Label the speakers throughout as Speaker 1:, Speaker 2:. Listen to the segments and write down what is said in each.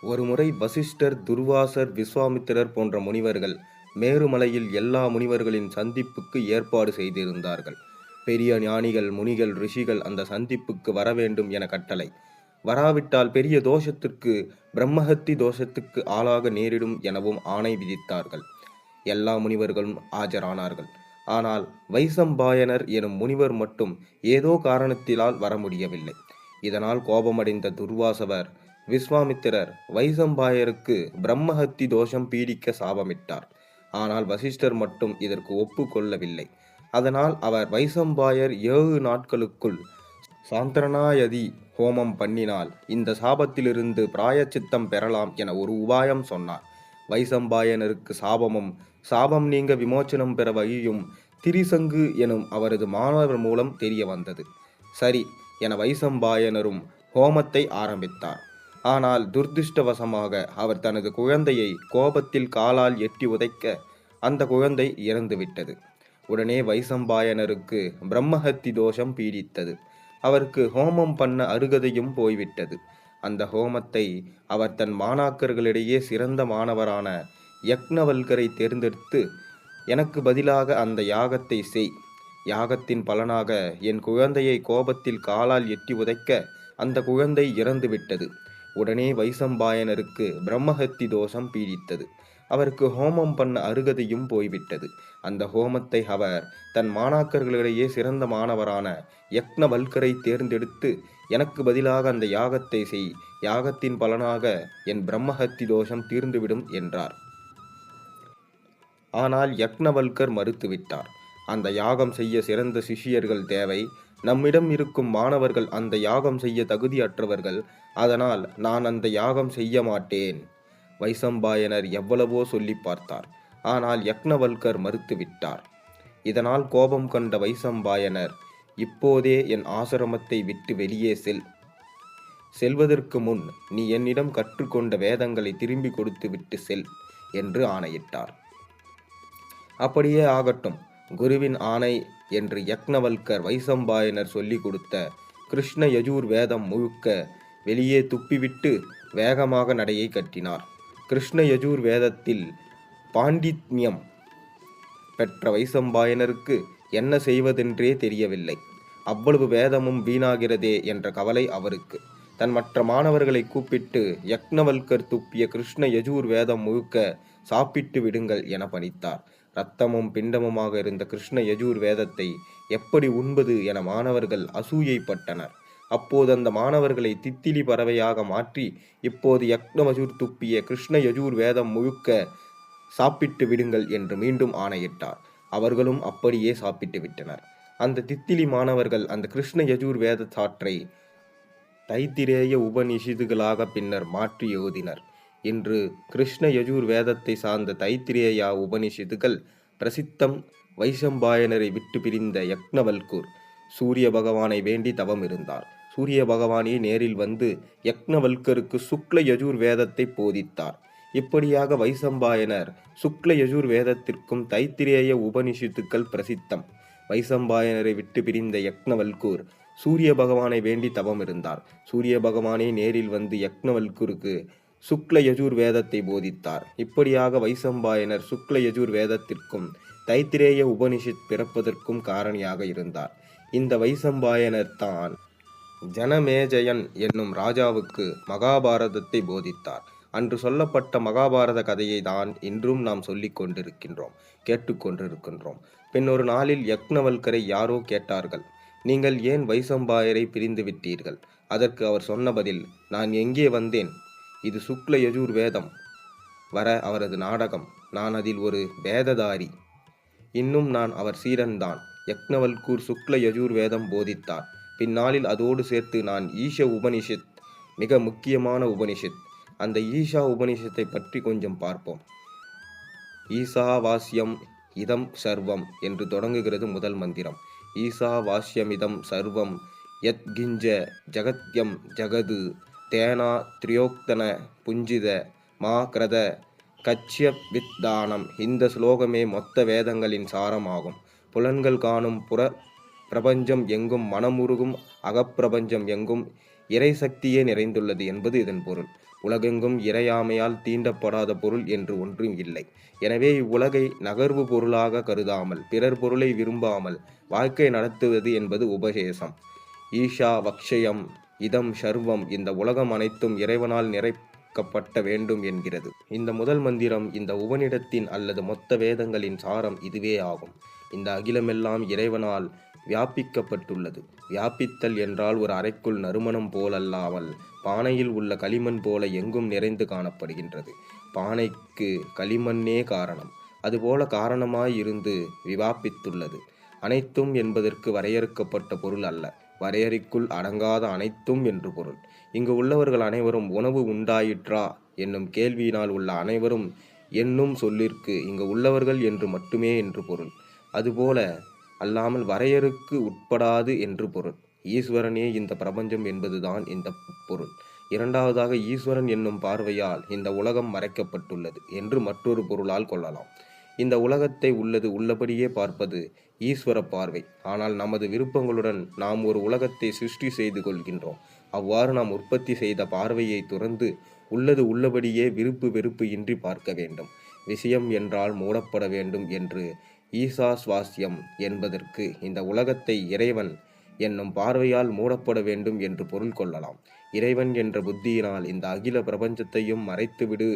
Speaker 1: ஒருமுறை வசிஷ்டர், துர்வாசர், விஸ்வாமித்திரர் போன்ற முனிவர்கள் மேருமலையில் எல்லா முனிவர்களின் சந்திப்புக்கு ஏற்பாடு செய்திருந்தார்கள். பெரிய ஞானிகள், முனிகள், ரிஷிகள் அந்த சந்திப்புக்கு வரவேண்டும் என கட்டளை. வராவிட்டால் பெரிய தோஷத்திற்கு, பிரம்மஹத்தி தோஷத்துக்கு ஆளாக நேரிடும் எனவும் ஆணை விதித்தார்கள். எல்லா முனிவர்களும் ஆஜரானார்கள். ஆனால் வைசம்பாயனர் எனும் முனிவர் மட்டும் ஏதோ காரணத்தினால் வர முடியவில்லை. இதனால் கோபமடைந்த துர்வாசவர், விஸ்வாமித்திரர் வைசம்பாயருக்கு பிரம்மஹத்தி தோஷம் பீடிக்க சாபமிட்டார். ஆனால் வசிஷ்டர் மட்டும் இதற்கு ஒப்புக்கொள்ளவில்லை. அதனால் அவர் வைசம்பாயர் 7 நாட்களுக்குள் சாந்திரனாயதி ஹோமம் பண்ணினால் இந்த சாபத்திலிருந்து பிராயச்சித்தம் பெறலாம் என ஒரு உபாயம் சொன்னார். வைசம்பாயனருக்கு சாபம் நீங்க விமோச்சனம் பெற வழியும் திரிசங்கு எனும் அவரது மாணவர் மூலம் தெரிய வந்தது. சரி என வைசம்பாயனரும் ஹோமத்தை ஆரம்பித்தார். ஆனால் துர்திருஷ்டவசமாக அவர் தனது குழந்தையை கோபத்தில் காலால் எட்டி உதைக்க அந்த குழந்தை இறந்துவிட்டது. உடனே வைசம்பாயனருக்கு பிரம்மஹத்தி தோஷம் பீடித்தது. அவருக்கு ஹோமம் பண்ண அருகதையும் போய்விட்டது. அந்த ஹோமத்தை அவர் தன் மாணாக்கர்களிடையே சிறந்த மாணவரான யக்னவல்கரை தேர்ந்தெடுத்து, எனக்கு பதிலாக அந்த யாகத்தை செய். யாகத்தின் பலனாக என் குழந்தையை கோபத்தில் காலால் எட்டி உதைக்க அந்த குழந்தை இறந்துவிட்டது. உடனே வைசம்பாயனருக்கு பிரம்மஹத்தி தோஷம் பீடித்தது. அவருக்கு ஹோமம் பண்ண அருகதையும் போய்விட்டது. அந்த ஹோமத்தை அவர் தன் மாணாக்கர்களிடையே சிறந்த மாணவரான யக்னவல்கரை தேர்ந்தெடுத்து, எனக்கு பதிலாக அந்த யாகத்தை செய். யாகத்தின் பலனாக என் பிரம்மஹத்தி தோஷம் தீர்ந்துவிடும் என்றார். ஆனால் யக்னவல்கர் மறுத்துவிட்டார். அந்த யாகம் செய்ய சிறந்த சிஷியர்கள் தேவை. நம்மிடம் இருக்கும் மாணவர்கள் அந்த யாகம் செய்ய தகுதியற்றவர்கள். அதனால் நான் அந்த யாகம் செய்ய மாட்டேன். வைசம்பாயனர் எவ்வளவோ சொல்லி பார்த்தார். ஆனால் யக்னவல்கர் மறுத்துவிட்டார். இதனால் கோபம் கண்ட வைசம்பாயனர், இப்போதே என் ஆசிரமத்தை விட்டு வெளியே செல்வதற்கு முன் நீ என்னிடம் கற்றுக்கொண்ட வேதங்களை திரும்பி கொடுத்து விட்டு செல் என்று ஆணையிட்டார். அப்படியே ஆகட்டும், குருவின் ஆணை என்று யக்னவல்கர் வைசம்பாயனர் சொல்லிக் கொடுத்த கிருஷ்ண யஜூர் வேதம் முழுக்க வெளியே துப்பிவிட்டு வேகமாக நடையை கட்டினார். கிருஷ்ண யஜூர் வேதத்தில் பாண்டித்யம் பெற்ற வைசம்பாயனருக்கு என்ன செய்வதென்றே தெரியவில்லை. அவ்வளவு வேதமும் வீணாகிறதே என்ற கவலை அவருக்கு. தன் மற்ற மாணவர்களை கூப்பிட்டு யக்னவல்கர் துப்பிய கிருஷ்ண யஜூர் வேதம் முழுக்க சாப்பிட்டு விடுங்கள் என பணித்தார். இரத்தமும் பிண்டமுமாக இருந்த கிருஷ்ண யஜூர் வேதத்தை எப்படி உண்பது என மாணவர்கள் அசூயைப்பட்டனர். அப்போது அந்த மாணவர்களை தித்திலி பறவையாக மாற்றி, இப்போது யக்னவஜூர் துப்பிய கிருஷ்ண யஜூர் வேதம் முழுக்க சாப்பிட்டு விடுங்கள் என்று மீண்டும் ஆணையிட்டார். அவர்களும் அப்படியே சாப்பிட்டு விட்டனர். அந்த தித்திலி மாணவர்கள் அந்த கிருஷ்ண யஜூர் வேத சாற்றை தைத்திரேய உபநிஷிதுகளாக பின்னர் மாற்றி எழுதினர். இன்று கிருஷ்ண யஜூர் வேதத்தை சார்ந்த தைத்திரேயா உபனிஷிதுகள் பிரசித்தம். வைசம்பாயனரை விட்டு பிரிந்த யக்னவல்கூர் சூரிய பகவானை வேண்டி தவம் இருந்தார். சூரிய பகவானே நேரில் வந்து யக்னவல்கருக்கு சுக்ல யஜூர் வேதத்தை போதித்தார். இப்படியாக வைசம்பாயனர் சுக்ல யஜூர் வேதத்திற்கும் தைத்திரேய உபனிஷத்துக்கள் பிரசித்தம். வைசம்பாயனரை விட்டு பிரிந்த யக்னவல்கூர் சூரிய பகவானை வேண்டி தவம் இருந்தார். சூரிய பகவானே நேரில் வந்து யக்னவல்கூருக்கு சுக்ல யஜூர் வேதத்தை போதித்தார். இப்படியாக வைசம்பாயனர் சுக்ல யஜூர் வேதத்திற்கும் தைத்திரேய உபனிஷத் பிறப்பதற்கும் காரணியாக இருந்தார். இந்த வைசம்பாயனர் தான் ஜனமேஜயன் என்னும் ராஜாவுக்கு மகாபாரதத்தை போதித்தார். அன்று சொல்லப்பட்ட மகாபாரத கதையை தான் இன்றும் நாம் சொல்லிக் கொண்டிருக்கின்றோம், கேட்டுக்கொண்டிருக்கின்றோம். பின்னொரு நாளில் யக்னவல்கரை யாரோ கேட்டார்கள், நீங்கள் ஏன் வைசம்பாயரை பிரிந்து விட்டீர்கள்? அதற்கு அவர் சொன்ன பதில், நான் எங்கே வந்தேன்? இது சுக்ல யஜூர் வேதம் வர அவரது நாடகம். நான் அதில் ஒரு வேததாரி. இன்னும் நான் அவர் சீரன்தான். யக்னவல்கூர் சுக்ல யஜூர் வேதம் போதித்தார். பின்னாளில் அதோடு சேர்த்து நான் ஈஷ உபனிஷத், மிக முக்கியமான உபனிஷத், அந்த ஈஷா உபனிஷத்தை பற்றி கொஞ்சம் பார்ப்போம். ஈசா வாஸ்யம் இதம் சர்வம் என்று தொடங்குகிறது முதல் மந்திரம். ஈசா வாஸ்யமிதம் சர்வம் யத் கிஞ்ச ஜகத்யம் ஜகது தேனா திரியோக்தன புஞ்சித மா கிரத கச்சிய வித்தானம். இந்த ஸ்லோகமே மொத்த வேதங்களின் சாரமாகும். புலன்கள் காணும் பிரபஞ்சம் எங்கும், மனமுருகும் அகப்பிரபஞ்சம் எங்கும் இறை சக்தியே நிறைந்துள்ளது என்பது இதன் பொருள். உலகெங்கும் இறையாமையால் தீண்டப்படாத பொருள் என்று ஒன்றும் இல்லை. எனவே இவ்வுலகை நகர்வு பொருளாக கருதாமல் பிறர் பொருளை விரும்பாமல் வாழ்க்கை நடத்துவது என்பது உபதேசம். ஈஷா வக்ஷயம் இதம் சர்வம், இந்த உலகம் அனைத்தும் இறைவனால் நிறைக்கப்பட்ட வேண்டும் என்கிறது. இந்த முதல் மந்திரம் இந்த உபநிடத்தின் அல்லது மொத்த வேதங்களின் சாரம் இதுவே ஆகும். இந்த அகிலமெல்லாம் இறைவனால் வியாபிக்கப்பட்டுள்ளது. வியாபித்தல் என்றால் ஒரு அறைக்குள் நறுமணம் போலல்லாமல் பானையில் உள்ள களிமண் போல எங்கும் நிறைந்து காணப்படுகின்றது. பானைக்கு களிமண்ணே காரணம், அதுபோல காரணமாய் இருந்து வியாபித்துள்ளது. அனைத்தும் என்பதற்கு வரையறுக்கப்பட்ட பொருள் அல்ல, வரையறைக்குள் அடங்காத அனைத்தும் என்று பொருள். இங்கு உள்ளவர்கள் அனைவரும் உணவு உண்டாயிற்றா என்னும் கேள்வியினால் உள்ள அனைவரும் என்னும் சொல்லிற்கு இங்கு உள்ளவர்கள் என்று மட்டுமே என்று பொருள். அதுபோல அல்லாமல் வரையறுக்கு உட்படாது என்று பொருள். ஈஸ்வரனே இந்த பிரபஞ்சம் என்பதுதான் இந்த பொருள். இரண்டாவதாக, ஈஸ்வரன் என்னும் பார்வையால் இந்த உலகம் மறைக்கப்பட்டுள்ளது என்று மற்றொரு பொருளால் கொள்ளலாம். இந்த உலகத்தை உள்ளது உள்ளபடியே பார்ப்பது ஈஸ்வர பார்வை. ஆனால் நமது விருப்பங்களுடன் நாம் ஒரு உலகத்தை சிருஷ்டி செய்து கொள்கின்றோம். அவ்வாறு நாம் உற்பத்தி செய்த பார்வையை துறந்து உள்ளது உள்ளபடியே விருப்பு வெறுப்பு இன்றி பார்க்க வேண்டும். விஷயம் என்றால் மூடப்பட வேண்டும் என்று ஈசாஸ்வாஸ்யம் என்பதற்கு இந்த உலகத்தை இறைவன் என்னும் பார்வையால் மூடப்பட வேண்டும் என்று பொருள் கொள்ளலாம். இறைவன் என்ற புத்தியினால் இந்த அகில பிரபஞ்சத்தையும் மறைத்துவிடு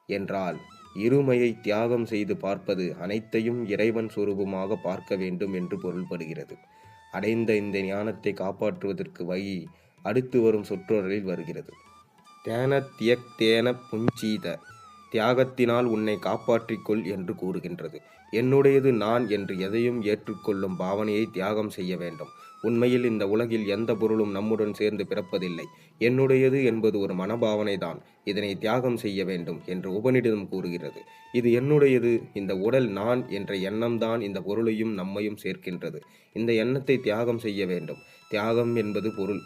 Speaker 1: என்றால் இருமையை தியாகம் செய்து பார்ப்பது அனைத்தையும் இறைவன் சொரூபமாக பார்க்க வேண்டும் என்று பொருள்படுகிறது. அடைந்த இந்த ஞானத்தை காப்பாற்றுவதற்கு வழி அடுத்து வரும் சொற்றொடரில் வருகிறது. தேன தியக் தேன புஞ்சீத, தியாகத்தினால் உன்னை காப்பாற்றிக்கொள் என்று கூறுகின்றது. என்னுடையது நான் என்று எதையும் ஏற்றுக்கொள்ளும் பாவனையை தியாகம் செய்ய வேண்டும். உண்மையில் இந்த உலகில் எந்த பொருளும் நம்முடன் சேர்ந்து பிறப்பதில்லை. என்னுடையது என்பது ஒரு மனபாவனை தான். இதனை தியாகம் செய்ய வேண்டும் என்று உபநிடதம் கூறுகிறது. இது என்னுடையது, இந்த உடல் நான் என்ற எண்ணம்தான் இந்த பொருளையும் நம்மையும் சேர்க்கின்றது. இந்த எண்ணத்தை தியாகம் செய்ய வேண்டும். தியாகம் என்பது பொருள்.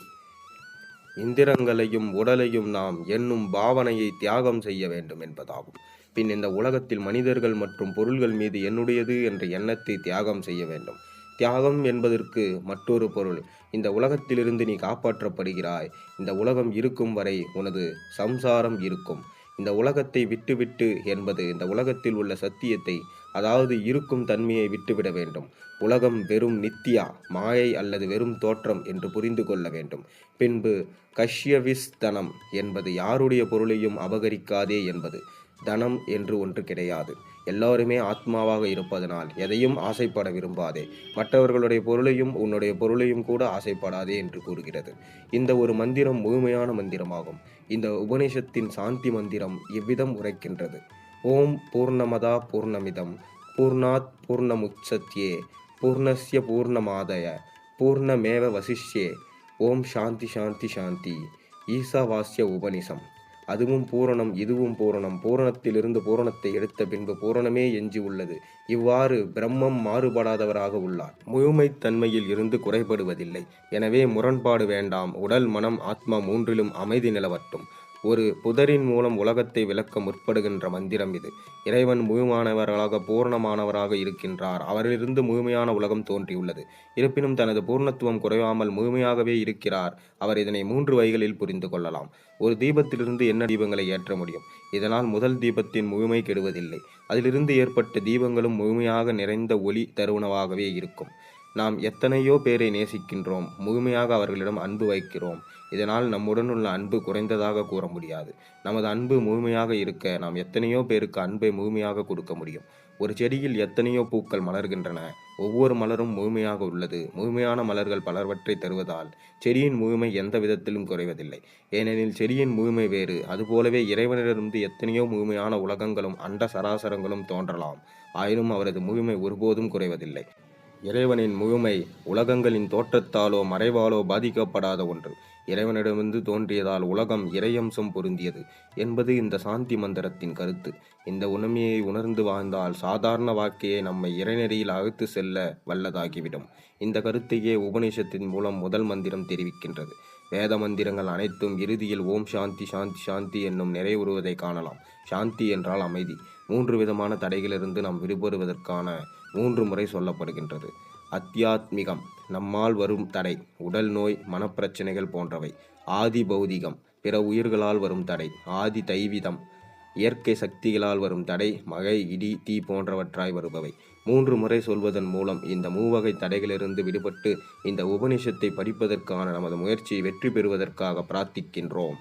Speaker 1: இந்திரங்களையும் உடலையும் நாம் என்னும் பாவனையை தியாகம் செய்ய வேண்டும் என்பதாகும். பின் இந்த உலகத்தில் மனிதர்கள் மற்றும் பொருள்கள் மீது என்னுடையது என்ற எண்ணத்தை தியாகம் செய்ய வேண்டும். தியாகம் என்பதற்கு மற்றொரு பொருள், இந்த உலகத்திலிருந்து நீ காப்பாற்றப்படுகிறாய். இந்த உலகம் இருக்கும் வரை உனது சம்சாரம் இருக்கும். இந்த உலகத்தை விட்டுவிட்டு என்பது இந்த உலகத்தில் உள்ள சத்தியத்தை, அதாவது இருக்கும் தன்மையை விட்டுவிட வேண்டும். உலகம் வெறும் நித்தியா, மாயை அல்லது வெறும் தோற்றம் என்று புரிந்து கொள்ள வேண்டும். பின்பு கஷ்யவிஸ் தனம் என்பது யாருடைய பொருளையும் அபகரிக்காதே என்பது. தனம் என்று ஒன்று கிடையாது. எல்லாருமே ஆத்மாவாக இருப்பதனால் எதையும் ஆசைப்பட விரும்பாதே. மற்றவர்களுடைய பொருளையும் உன்னுடைய பொருளையும் கூட ஆசைப்படாதே என்று கூறுகிறது. இந்த ஒரு மந்திரம் முழுமையான மந்திரமாகும். இந்த உபநிஷத்தின் சாந்தி மந்திரம் இவ்விதம் உரைக்கின்றது. ஓம் பூர்ணமதா பூர்ணமிதம் பூர்ணாத் பூர்ணமுச்சத்யே பூர்ணஸ்ய பூர்ணமாதய பூர்ணமேவ வசிஷ்யே ஓம் சாந்தி சாந்தி சாந்தி. ஈசாவாஸ்ய உபனிஷம். அதுவும் பூரணம், இதுவும் பூரணம். பூரணத்திலிருந்து பூரணத்தை எடுத்த பின்பு பூரணமே எஞ்சி உள்ளது. இவ்வாறு பிரம்மம் மாறுபடாதவராக உள்ளார். முழுமைத் தன்மையில் இருந்து குறைபடுவதில்லை. எனவே முரண்பாடு வேண்டாம். உடல், மனம், ஆத்மா மூன்றிலும் அமைதி நிலவட்டும். ஒரு புதரின் மூலம் உலகத்தை விளக்க முற்படுகின்ற மந்திரம் இது. இறைவன் முழுமானவராக பூர்ணமானவராக இருக்கின்றார். அவரிலிருந்து முழுமையான உலகம் தோன்றியுள்ளது. இருப்பினும் தனது பூர்ணத்துவம் குறையாமல் முழுமையாகவே இருக்கிறார். அவர் இதனை 3 வகைகளில் புரிந்து கொள்ளலாம். ஒரு தீபத்திலிருந்து என்ன தீபங்களை ஏற்ற முடியும்? இதனால் முதல் தீபத்தின் முழுமை கெடுவதில்லை. அதிலிருந்து ஏற்பட்ட தீபங்களும் முழுமையாக நிறைந்த ஒளி தருவனவாகவே இருக்கும். நாம் எத்தனையோ பேரை நேசிக்கின்றோம், முழுமையாக அவர்களிடம் அன்பு வைக்கிறோம். இதனால் நம்முடன் உள்ள அன்பு குறைந்ததாக கூற முடியாது. நமது அன்பு முழுமையாக இருக்க நாம் எத்தனையோ பேருக்கு அன்பை முழுமையாக கொடுக்க முடியும். ஒரு செடியில் எத்தனையோ பூக்கள் மலர்கின்றன. ஒவ்வொரு மலரும் முழுமையாக உள்ளது. முழுமையான மலர்கள் பலவற்றை தருவதால் செடியின் முழுமை எந்த விதத்திலும் குறைவதில்லை. ஏனெனில் செடியின் முழுமை வேறு. அதுபோலவே இறைவனிடமிருந்து எத்தனையோ முழுமையான உலகங்களும் அண்ட சராசரங்களும் தோன்றலாம். ஆயினும் அவரது முழுமை ஒருபோதும் குறைவதில்லை. இறைவனின் முழுமை உலகங்களின் தோற்றத்தாலோ மறைவாலோ பாதிக்கப்படாத ஒன்று. இறைவனிடமிருந்து தோன்றியதால் உலகம் இறையம்சம் பொருந்தியது என்பது இந்த சாந்தி மந்திரத்தின் கருத்து. இந்த உண்மையை உணர்ந்து வாழ்ந்தால் சாதாரண வாழ்க்கையை நம்மை இறைநெறியில் அழைத்து செல்ல வல்லதாகிவிடும். இந்த கருத்தையே உபநிஷத்தின் மூலம் முதல் மந்திரம் தெரிவிக்கின்றது. வேத மந்திரங்கள் அனைத்தும் இறுதியில் ஓம் சாந்தி சாந்தி சாந்தி என்னும் நிறைவுறுவதை காணலாம். சாந்தி என்றால் அமைதி. 3 விதமான தடைகளிலிருந்து நாம் விடுபடுவதற்கான 3 முறை சொல்லப்படுகின்றது. அத்தியாத்மிகம், நம்மால் வரும் தடை, உடல் நோய், மனப்பிரச்சனைகள் போன்றவை. ஆதி பௌதிகம், பிற உயிர்களால் வரும் தடை, ஆதி தைவிதம், இயற்கை சக்திகளால் வரும் தடை, மழை, இடி, தீ போன்றவற்றாய் வருபவை. 3 முறை சொல்வதன் மூலம் இந்த மூவகை தடைகளிலிருந்து விடுபட்டு இந்த உபனிஷத்தை படிப்பதற்கான நமது முயற்சியை வெற்றி பெறுவதற்காக பிரார்த்திக்கின்றோம்.